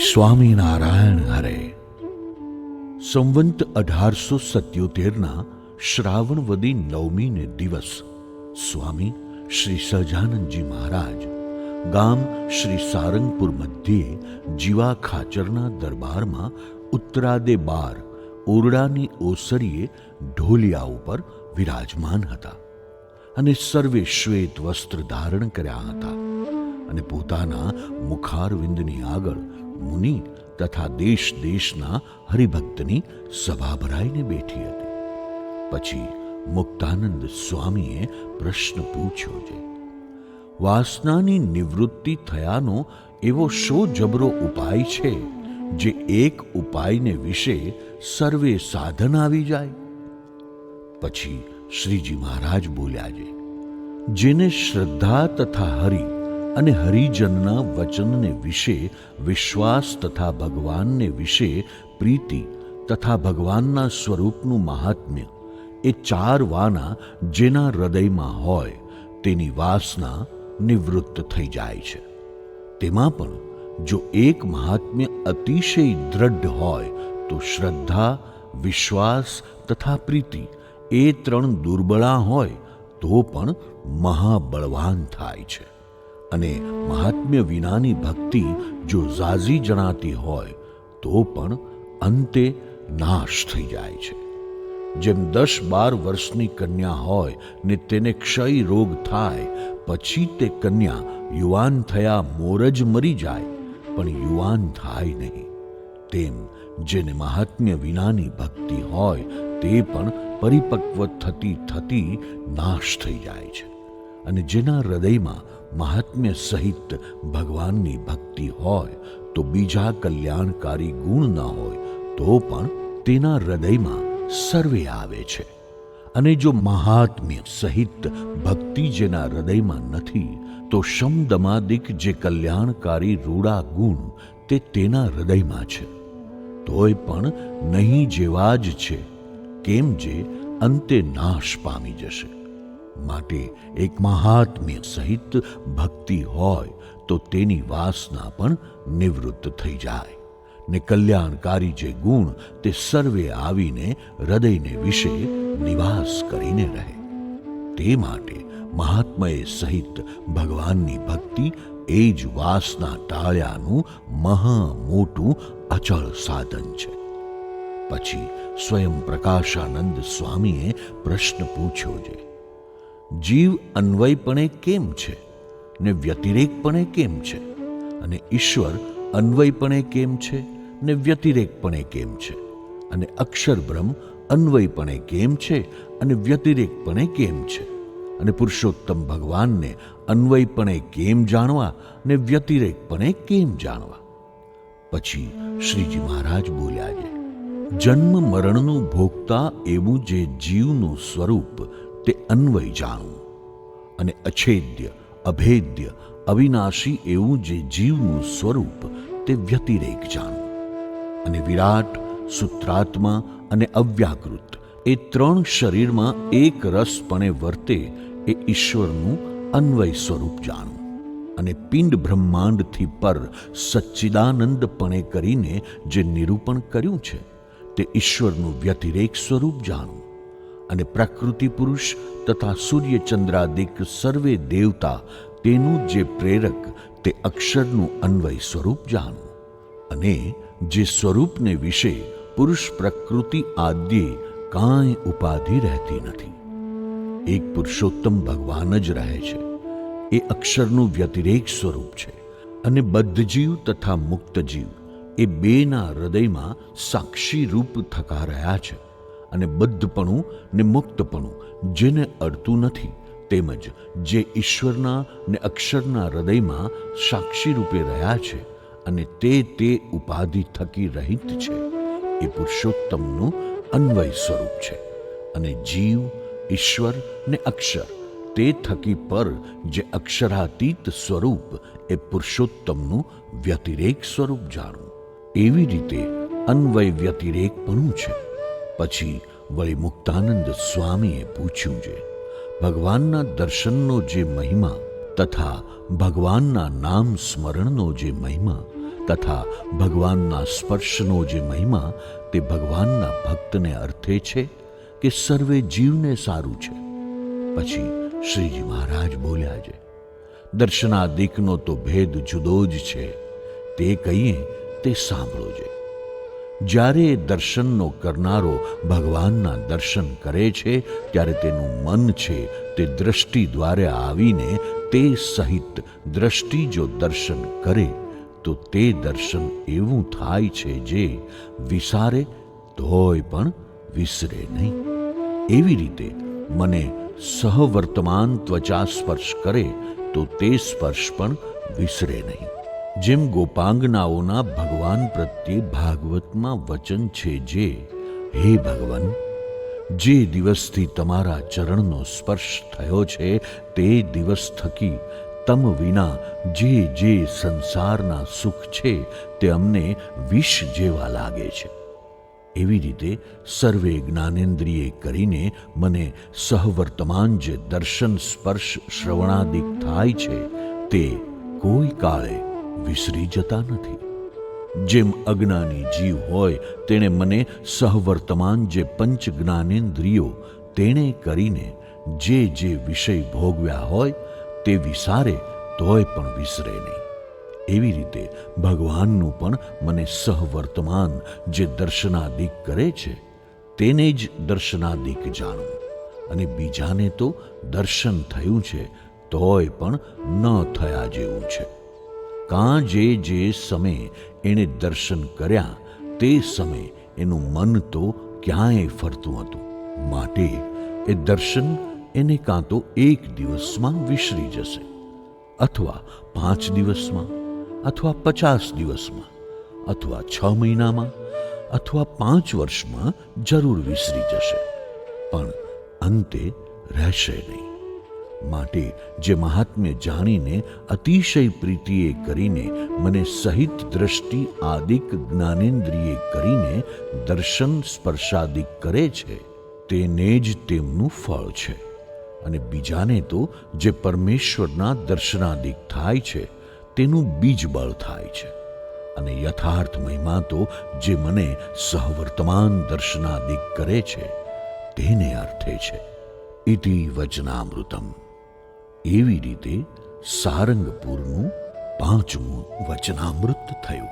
સ્વામિનારાયણ હરે. સંવંત 1877ના શ્રાવણ વદી 9મીને દિવસ સ્વામી શ્રી સહજાનંદજી મહારાજ ગામ શ્રી સારંગપુર મધ્યે જીવા ખાચરના દરબારમાં ઉત્તરાદે 12 ઓરડાની ઓસરીએ ઢોલિયા ઉપર વિરાજમાન હતા અને સર્વે શ્વેત વસ્ત્ર ધારણ કર્યા હતા અને પોતાના મુખારવિંદની આગળ મુનિ તથા દેશ દેશના હરિભક્તની સભા ભરાઈને બેઠી હતી. પછી મુક્તાનંદ સ્વામીએ પ્રશ્ન પૂછ્યો છે, વાસનાની નિવૃત્તિ થયાનો એવો શો જબરો ઉપાય છે જે એક ઉપાયને વિશે સર્વે સાધન આવી જાય? પછી શ્રીજી મહારાજ બોલ્યા છે, જેને શ્રદ્ધા તથા હરિ અને હરિજનના વચનને વિશે વિશ્વાસ તથા ભગવાનને વિશે પ્રીતિ તથા ભગવાનના સ્વરૂપનું મહાત્મ્ય એ 4 વાના જેના હૃદયમાં હોય તેની વાસના નિવૃત્ત થઈ જાય છે. તેમાં પણ જો એક મહાત્મ્ય અતિશય દ્રઢ હોય તો શ્રદ્ધા, વિશ્વાસ તથા પ્રીતિ એ 3 દુર્બળા હોય તો પણ મહાબળવાન થાય છે. અને મહાત્મ્ય વિનાની ભક્તિ જો ઝાઝી જણાતી હોય તો પણ અંતે નાશ થઈ જાય છે. જેમ 10-12 વર્ષની કન્યા હોય ને તેને ક્ષય રોગ થાય, પછી તે કન્યા યુવાન થયા મોર જ મરી જાય પણ યુવાન થાય નહીં, તેમ જેને મહાત્મ્ય વિનાની ભક્તિ હોય તે પણ પરિપક્વ થતી થતી નાશ થઈ જાય છે. અને જેના હૃદયમાં મહાત્મ્ય સહિત ભગવાનની ભક્તિ હોય તો બીજા કલ્યાણકારી ગુણ ન હોય તો પણ તેના હૃદયમાં સર્વે આવે છે. અને જો મહાત્મ્ય સહિત ભક્તિ જેના હૃદયમાં નથી તો શમદમાદિક જે કલ્યાણકારી રૂડા ગુણ તે તેના હૃદયમાં છે, તોય પણ નહીં જેવા જ છે, કેમ જે અંતે નાશ પામી જશે. માટે એક મહાત્મ્ય સહિત ભક્તિ હોય તો તેની વાસના પણ નિવૃત્ત થઈ જાય ને કલ્યાણકારી જે ગુણ તે સર્વે આવીને હૃદયને વિશે નિવાસ કરીને રહે. તે માટે મહાત્મય સહિત ભગવાનની ભક્તિ એ જ વાસના ટાળ્યાનું મહા મોટું અચળ સાધન છે. પછી સ્વયં પ્રકાશાનંદ સ્વામીએ પ્રશ્ન પૂછ્યો છે, જીવ અન્વયપણે કેમ છે ને વ્યતિરેકપણે કેમ છે, અને ઈશ્વર અન્વયપણે કેમ છે ને વ્યતિરેકપણે કેમ છે, અને અક્ષર બ્રહ્મ અન્વયપણે કેમ છે અને વ્યતિરેકપણે કેમ છે, અને પુરુષોત્તમ ભગવાનને અન્વયપણે કેમ જાણવા ને વ્યતિરેકપણે કેમ જાણવા? પછી શ્રીજી મહારાજ બોલ્યા છે, જન્મ મરણનું ભોગતા એવું જે જીવનું સ્વરૂપ તે અન્વય જાણવું, અને અછેદ્ય, અભેદ્ય, અવિનાશી એવું જે જીવનું સ્વરૂપ તે વ્યતિરેક જાણવું, અને વિરાટ, સૂત્રાત્મા અને અવ્યાકૃત એ 3 શરીરમાં એક રસપણે વર્તે એ ઈશ્વરનું અન્વય સ્વરૂપ જાણવું, અને પિંડ બ્રહ્માંડથી પર સચ્ચિદાનંદપણે કરીને જે નિરૂપણ કર્યું છે તે ઈશ્વરનું વ્યતિરેક સ્વરૂપ જાણવું, અને પ્રકૃતિ પુરુષ તથા સૂર્યચંદ્રાદિક સર્વે દેવતા તેનું જે પ્રેરક તે અક્ષરનું અન્વય સ્વરૂપ જાણવું, અને જે સ્વરૂપને વિશે પુરુષ પ્રકૃતિ આદ્યે કાંઈ ઉપાધિ રહેતી નથી. એક પુરુષોત્તમ ભગવાન જ રહે છે, એ અક્ષરનું વ્યતિરેક સ્વરૂપ છે. અને બદ્ધજીવ તથા મુક્તજીવ એ બેના હૃદયમાં સાક્ષી રૂપ થકા રહ્યા છે. અને બદ્ધપણું ને મુક્તપણું જેને અડતું નથી, તેમજ જે ઈશ્વરના ને અક્ષરના હૃદયમાં સાક્ષી રૂપે રહ્યા છે અને તે ઉપાધિ થકી રહિત છે, એ પુરુષોત્તમનું અન્વય સ્વરૂપ છે. અને જીવ, ઈશ્વર ને અક્ષર તે થકી પર જે અક્ષરાતીત સ્વરૂપ એ પુરુષોત્તમનું વ્યતિરેક સ્વરૂપ જાણવું. એવી રીતે અન્વય વ્યતિરેકપણું છે. પછી વળી મુક્તાનંદ સ્વામીએ પૂછ્યું છે, ભગવાનના દર્શનનો જે મહિમા તથા ભગવાનના નામ સ્મરણનો જે મહિમા તથા ભગવાનના સ્પર્શનો જે મહિમા તે ભગવાનના ભક્તને અર્થે છે કે સર્વે જીવને સારું છે. પછી શ્રીજી મહારાજ બોલ્યા છે, દર્શનાદિકનો તો ભેદ જુદો જ છે, તે કહીએ તે સાંભળો છે. જ્યારે દર્શનનો કરનારો ભગવાનના દર્શન કરે છે ત્યારે તેનું મન છે તે દ્રષ્ટિ દ્વારે આવીને તે સહિત દ્રષ્ટિ જો દર્શન કરે તો તે દર્શન એવું થાય છે જે વિસારે તોય પણ વિસરે નહીં. એવી રીતે મને સહવર્તમાન ત્વચા સ્પર્શ કરે તો તે સ્પર્શ પણ વિસરે નહીં. જેમ ગોપાંગનાઓના ભગવાન પ્રત્યે ભાગવતમાં વચન છે જે, હે ભગવાન, જે દિવસથી તમારા ચરણનો સ્પર્શ થયો છે તે દિવસ થકી તમ વિના જે સંસારના સુખ છે તે અમને વિષ જેવા લાગે છે. એવી રીતે સર્વે જ્ઞાનેન્દ્રિયે કરીને મને સહવર્તમાન જે દર્શન સ્પર્શ શ્રવણાદિક થાય છે તે કોઈ કાળે વિસરી જતા નથી. જેમ અજ્ઞાની જીવ હોય તેણે મને સહવર્તમાન જે પંચ જ્ઞાનેન્દ્રિયો તેણે કરીને જે વિષય ભોગવ્યા હોય તે વિસારે તોય પણ વિસરે નહીં. એવી રીતે ભગવાનનું પણ મને સહવર્તમાન જે દર્શનાદિક કરે છે તેને જ દર્શનાદિક જાણવું, અને બીજાને તો દર્શન થયું છે તોય પણ ન થયા જેવું છે. કાં જે સમયે એણે દર્શન કર્યા તે સમયે એનું મન તો ક્યાંય ફરતું હતું, માટે એ દર્શન એને કાં તો 1 દિવસમાં વિસરી જશે, અથવા 5 દિવસમાં, અથવા 50 દિવસમાં, અથવા 6 મહિનામાં, અથવા 5 વર્ષમાં જરૂર વિસરી જશે, પણ અંતે રહેશે નહીં. માટે જે મહાત્મ્ય જાણીને અતિશય પ્રીતિએ કરીને મને સહિત દ્રષ્ટિ આદિક જ્ઞાનેન્દ્રિયે કરીને દર્શન સ્પર્શાદિક કરે છે તેને જ તેમનું ફળ છે. અને બીજાને તો જે પરમેશ્વરના દર્શનાદિક થાય છે તેનું બીજ બળ થાય છે. અને યથાર્થ મહિમા તો જે મને સહવર્તમાન દર્શનાદિક કરે છે તેને અર્થે છે. ઇતિ વચનામૃતમ. એવી રીતે સારંગપુરનું 5મું વચનામૃત થયું.